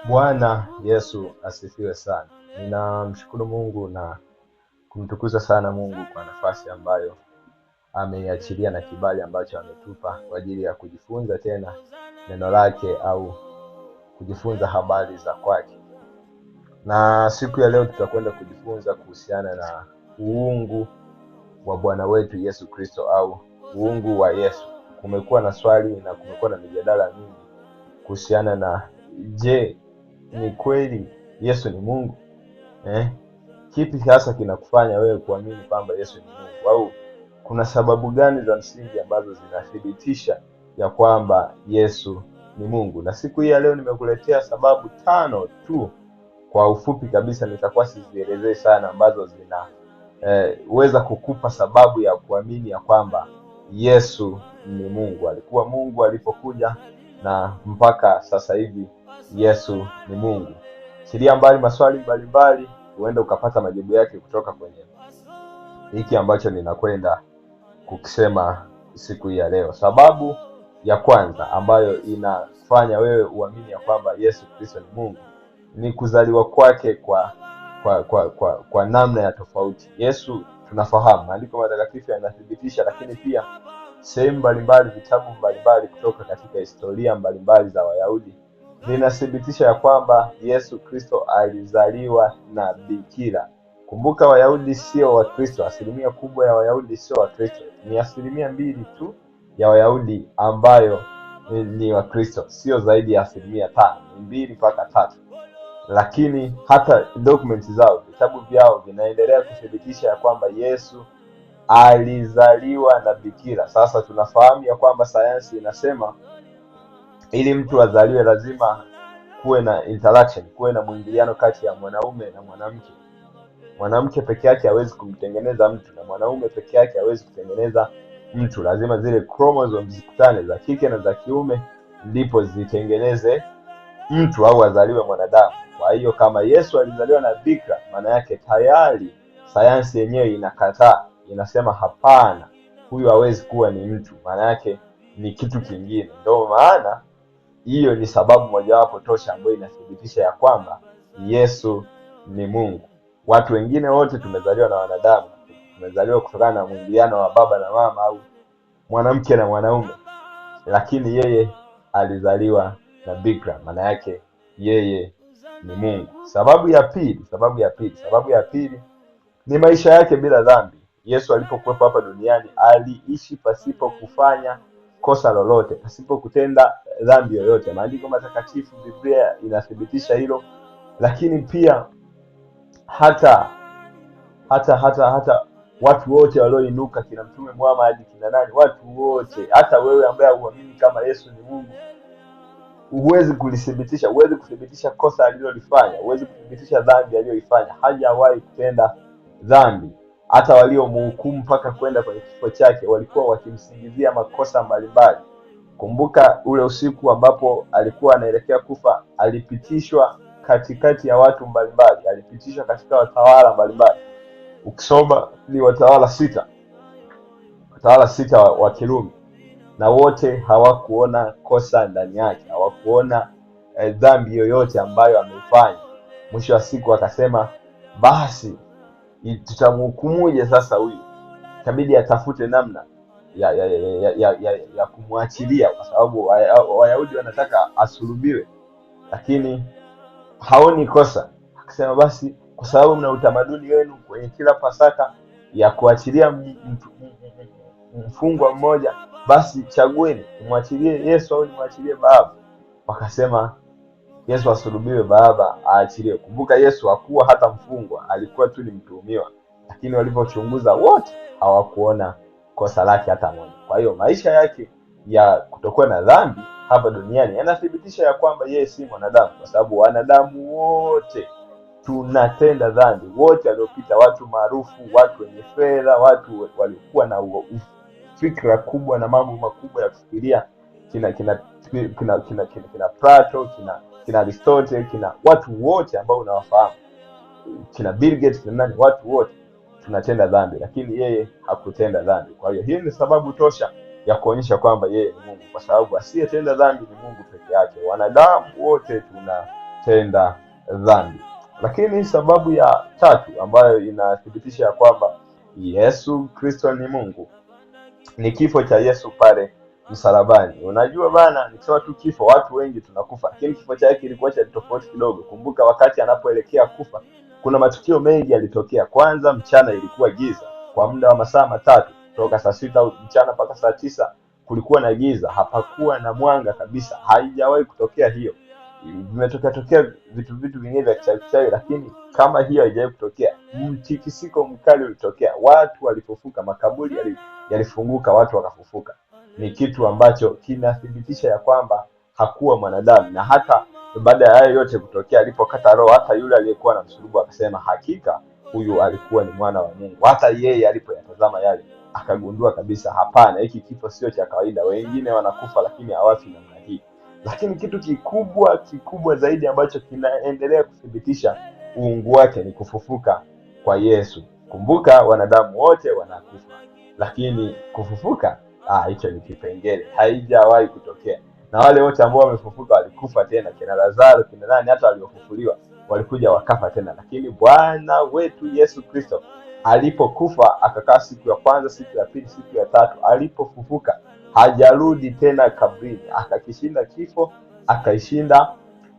Bwana Yesu asifiwe sana. Ninamshukuru Mungu na kumtukuza sana Mungu kwa nafasi ambayo ameiachilia na kibali ambacho ametupa kwa ajili ya kujifunza tena neno lake au kujifunza habari za kwake. Na siku ya leo tutakwenda kujifunza kuhusiana na uungu wa Bwana wetu Yesu Kristo au uungu wa Yesu. Kumekuwa na swali na kumekuwa na mijadala mingi kuhusiana na je, ni kweli Yesu ni Mungu? Kipi hasa kinakufanya wewe kuamini kwamba Yesu ni Mungu? Au kuna sababu gani za msingi ambazo zinathibitisha ya kwamba Yesu ni Mungu? Na siku hii ya leo nimekuletea sababu 5 tu kwa ufupi kabisa, nitakuwa sizielezei sana, ambazo weza kukupa sababu ya kuamini ya kwamba Yesu ni Mungu. Alikuwa Mungu alipokuja na mpaka sasa hivi Yesu ni Mungu. Chilia mbali maswali mbalimbali, huenda ukapata majibu yake kutoka kwenye hiki ambacho ninakwenda kukisema siku hii ya leo. Sababu ya kwanza ambayo inafanya wewe uamini ya kwamba Yesu Kristo ni Mungu ni kuzaliwa kwake kwa namna ya tofauti. Yesu tunafahamu, maandiko matakatifu yanathibitisha, lakini pia sehemu mbalimbali, vitabu mbalimbali kutoka katika historia mbalimbali za Wayahudi vinathibitisha ya kwamba Yesu Kristo alizaliwa na bikira. Kumbuka, Wayahudi sio Wakristo. Asilimia kubwa ya Wayahudi sio Wakristo. Ni 2% tu ya Wayahudi ambayo ni Wakristo, sio zaidi ya 5%, 2 mpaka 3. Lakini hata documents zao, vitabu vyao vinaendelea kuthibitisha ya kwamba Yesu alizaliwa na bikira. Sasa tunafahamu ya kwamba sayansi inasema ili mtu azaliwe lazima kuwe na interaction, kuwe na mwingiliano kati ya mwanaume na mwanamke. Mwanamke peke yake hawezi kumtengeneza mtu, na mwanaume peke yake hawezi kutengeneza mtu. Lazima zile chromosomes zikutane, za kike na za kiume, ndipo zitengeneze mtu au azaliwe mwanadamu. Kwa hiyo kama Yesu alizaliwa na bikira, maana yake tayari sayansi yenyewe inakataa, inasema hapana, huyu hawezi kuwa ni mtu, maana yake ni kitu kingine. Ndio maana hiyo ni sababu mojawapo tosha ambayo inathibitisha ya kwamba Yesu ni Mungu. Watu wengine wote tumezaliwa na wanadamu, tumezaliwa kutokana na mwingiliano wa baba na mama au mwanamke na mwanaume, lakini yeye alizaliwa na bikira, maana yake yeye ni Mungu. Sababu ya pili ni maisha yake bila dhambi. Yesu alipokuwepo hapa duniani aliishi pasipo kufanya kosa lolote, pasipo kutenda dhambi yoyote. Maandiko matakatifu, Biblia inathibitisha hilo. Lakini pia hata watu wote walioinuka, kina Mtume Muhammad, kina nani, watu wote, hata wewe ambaye huamini kama Yesu ni Mungu, huwezi kuthibitisha kosa alilolifanya, huwezi kuthibitisha dhambi aliyoifanya. Hajawahi kutenda dhambi. Hata waliomhukumu mpaka kwenda kwenye kifo chake walikuwa wakimsingizia makosa mbalimbali. Kumbuka ule usiku ambapo alikuwa anaelekea kufa, alipitishwa katikati ya watu mbalimbali, alipitishwa katika watawala mbalimbali. Ukisoma ni watawala sita wa Kirumi, na wote hawakuona kosa ndani yake, hawakuona dhambi yoyote ambayo ameifanya. Mwisho wa siku akasema, basi tutamhukumuje sasa huyu? Itabidi atafute namna ya kumwachilia, kwa sababu Wayahudi wanataka asulubiwe, lakini haoni kosa. Akasema, basi kwa sababu mna utamaduni wenu kwenye kila Pasaka ya kuachilia mfungwa mmoja, basi chagueni, nimwachilie Yesu au nimwachilie Baraba. Wakasema Yesu asulubiwe, Baraba aachiliwe. Kumbuka Yesu hakuwa hata mfungwa, alikuwa tu ni mtuhumiwa, lakini walipochunguza wote hawakuona kosa lake hata moja. Kwa hiyo maisha yake ya kutokuwa na dhambi hapa duniani yanathibitisha ya kwamba yeye si mwanadamu, kwa sababu wanadamu wote tunatenda dhambi. Wote waliopita, watu maarufu, watu wenye fedha, watu walikuwa na fikra kubwa na mambo makubwa ya kufikiria, kina Plato, kina Aristotle, kina watu wote ambao unawafahamu, kina Bill Gates, kina nani, watu wote tunatenda dhambi, lakini yeye hakutenda dhambi. Kwa hiyo hii ni sababu tosha ya kuonyesha kwamba yeye ni Mungu, kwa sababu asiyetenda dhambi ni Mungu peke yake. Wanadamu wote kutenda dhambi. Lakini sababu ya tatu ambayo inathibitisha ya kwamba Yesu Kristo ni Mungu ni kifo cha Yesu pale msalabani. Unajua bana, nikisema tu kifo watu wengi tunakufa, lakini kifo chake kilikuwa cha tofauti kidogo. Kumbuka wakati anapoelekea kufa kuna matukio mengi yalitokea. Kwanza, mchana ilikuwa giza kwa muda wa masaa matatu, kutoka saa 6 mchana mpaka saa 9 kulikuwa na giza, hapakuwa na mwanga kabisa. Haijawahi kutokea hiyo. Vimetokea vitu vingine vya kichawi, lakini kama hiyo haijawahi kutokea. Mtikisiko mkali ulitokea, watu walifufuka, makaburi yalifunguka, watu wakafufuka. Ni kitu ambacho kinathibitisha ya kwamba hakuwa mwanadamu. Na hata baada ya hayo yote kutokea, alipokata roho, hata yule aliyekuwa na msulubu akasema hakika huyu alikuwa ni mwana wa Mungu. Hata yeye alipoyatazama yale akagundua kabisa, hapana, hiki kifo sio cha kawaida. Wengine wanakufa lakini hawafi namna hii. Lakini kitu kikubwa zaidi ambacho kinaendelea kuthibitisha uungu wake ni kufufuka kwa Yesu. Kumbuka wanadamu wote wanakufa, lakini kufufuka, hicho ni kipengele, haijawahi kutokea. Na wale wote ambao wamefufuka walikufa tena, kina Lazaro, kina nani, hata waliofufuliwa walikuja wakafa tena. Lakini Bwana wetu Yesu Kristo alipokufa, akakaa siku ya kwanza, siku ya pili, siku ya tatu, alipofufuka hajarudi tena kabrini, akakishinda kifo, akaishinda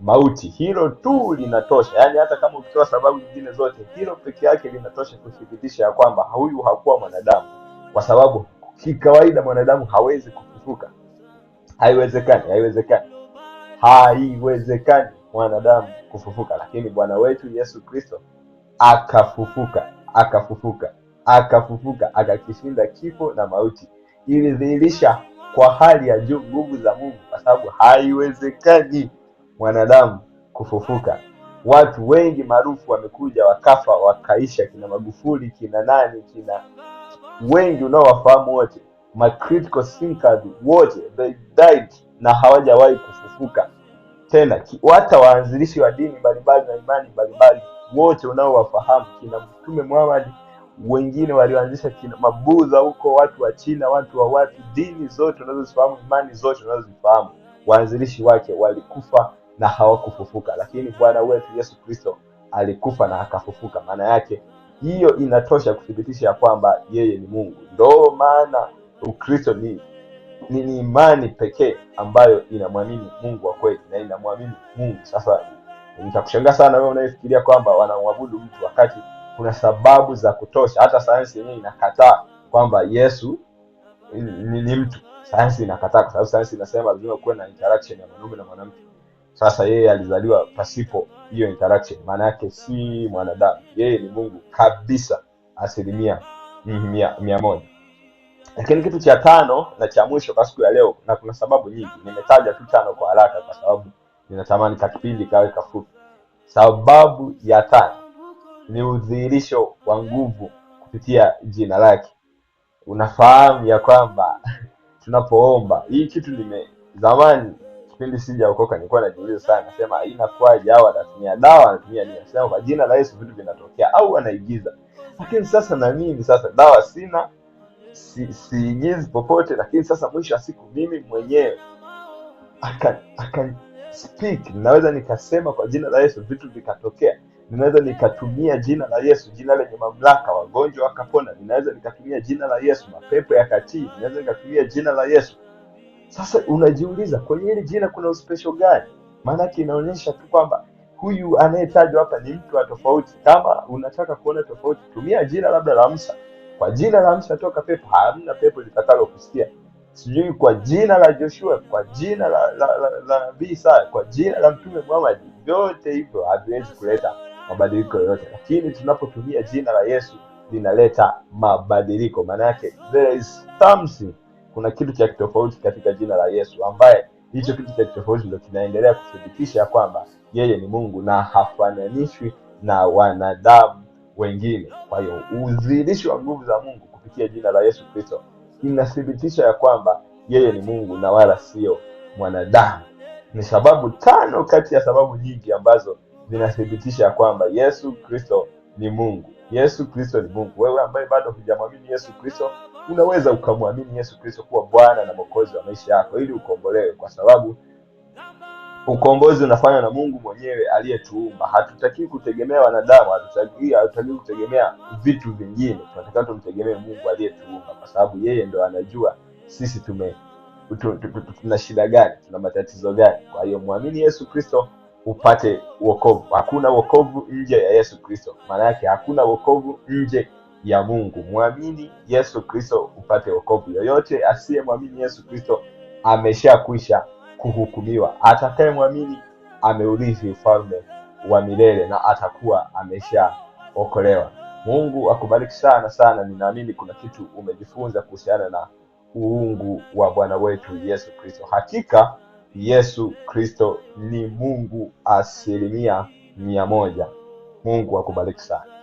mauti. Hilo tu linatosha. Yaani hata kama ukitoa sababu nyingine zote, hilo peke yake linatosha kuthibitisha ya kwamba huyu hakuwa mwanadamu, kwa sababu kikawaida mwanadamu hawezi kufufuka. Haiwezekani mwanadamu kufufuka. Lakini Bwana wetu Yesu Kristo akafufuka, akakishinda kifo na mauti. Ilidhihirisha kwa hali ya juu nguvu za Mungu, kwa sababu haiwezekani mwanadamu kufufuka. Watu wengi maarufu wamekuja wakafa wakaisha, kina Magufuli, kina nani, kina wengi unaowafahamu wote, ma critical thinkers wote, they died na hawajawahi kufufuka tena. Hata waanzilishi wa dini mbalimbali na imani mbalimbali wote unaowafahamu, kina Mtume Muhammad, wengine walioanzisha kina Mabudha huko, watu wa China, watu wa wapi, dini zote unazozifahamu, imani zote unazozifahamu, waanzilishi wake walikufa na hawakufufuka. Lakini Bwana wetu Yesu Kristo alikufa na akafufuka. Maana yake hiyo inatosha kuthibitisha ya kwamba yeye ni Mungu. Ndio maana Ukristo ni imani pekee ambayo inamwamini Mungu wa kweli na inamwamini Mungu. Sasa nitakushangaa sana wewe unayefikiria kwamba wanamwabudu mtu, wakati kuna sababu za kutosha. Hata sayansi yenyewe inakataa kwamba Yesu ni mtu. Sayansi inakataa, kwa sababu sayansi inasema lazima kuwe na interaction ya mwanaume na mwanamke. Sasa yeye alizaliwa pasipo hiyo interaction, maana yake si mwanadamu. Yeye ni Mungu kabisa, 100%. Lakini kitu cha tano na cha mwisho kwa siku ya leo, na kuna sababu nyingi, nimetaja tu 5 kwa haraka kwa sababu ninatamani kipindi kawe kafupi. Sababu ya 5 ni udhihirisho wa nguvu kupitia jina lake. Unafahamu ya kwamba tunapoomba, hii kitu zamani kipindi sijaokoka nilikuwa najiuliza sana, nasema inakuwaje hao wanatumia dawa, wanatumia nini? Nasema kwa jina la Yesu vitu vinatokea, au wanaigiza. Lakini sasa na mimi sasa dawa sina, siigizi popote, lakini sasa mwisho wa siku mimi mwenyewe aka speak, ninaweza nikasema kwa jina la Yesu vitu vikatokea. Ninaweza nikatumia jina la Yesu, jina lenye mamlaka, wagonjwa wakapona. Ninaweza nikatumia jina la Yesu, mapepo yakatii. Ninaweza nikatumia jina la Yesu. Sasa unajiuliza, kwenye hili jina kuna uspesho gani? Maana inaonyesha tu kwamba huyu anayetajwa hapa ni mtu wa tofauti. Kama unataka kuona tofauti, tumia jina labda la Musa. Kwa jina la Musa toka pepo, hamna pepo litakalo kusikia. Sijui kwa jina la Joshua, kwa jina la Nabii Isa, kwa jina la Mtume Muhammad, vyote hivyo haviwezi kuleta mabadiliko yoyote. Lakini tunapotumia jina la Yesu linaleta mabadiliko. Maana yake there is something, kuna kitu cha tofauti katika jina la Yesu, ambaye hicho kitu cha tofauti ndio kinaendelea kuthibitisha kwamba yeye ni Mungu na hafananishwi na wanadamu wengine. Kwa hiyo udhihirisho wa nguvu za Mungu kupitia jina la Yesu Kristo inathibitisha ya kwamba yeye ni Mungu na wala sio mwanadamu. Ni sababu 5 kati ya sababu nyingi ambazo zinathibitisha kwamba Yesu Kristo ni Mungu. Yesu Kristo ni Mungu. Wewe ambaye bado hujamwamini Yesu Kristo, unaweza ukamwamini Yesu Kristo kuwa Bwana na Mwokozi wa maisha yako ili ukombolewe, kwa sababu Ukombozi unafanywa na Mungu mwenyewe aliyetuumba. Hatutaki kutegemea wanadamu, hatutaki kutegemea vitu vingine. Tunataka tumtegemee Mungu aliyetuumba, kwa sababu yeye ndo anajua sisi tuna shida gani, tuna matatizo gani. Kwa hiyo muamini Yesu Kristo upate wokovu. Hakuna wokovu nje ya Yesu Kristo. Maana yake hakuna wokovu nje ya Mungu. Muamini Yesu Kristo upate wokovu. Yoyote asiyemwamini Yesu Kristo ameshakwisha kuhukumiwa. Atakayemwamini ameurithi ufalme wa milele na atakuwa ameshaokolewa. Mungu akubariki sana sana. Ninaamini kuna kitu umejifunza kuhusiana na uungu wa Bwana wetu Yesu Kristo. Hakika Yesu Kristo ni Mungu 100%. Mungu akubariki sana.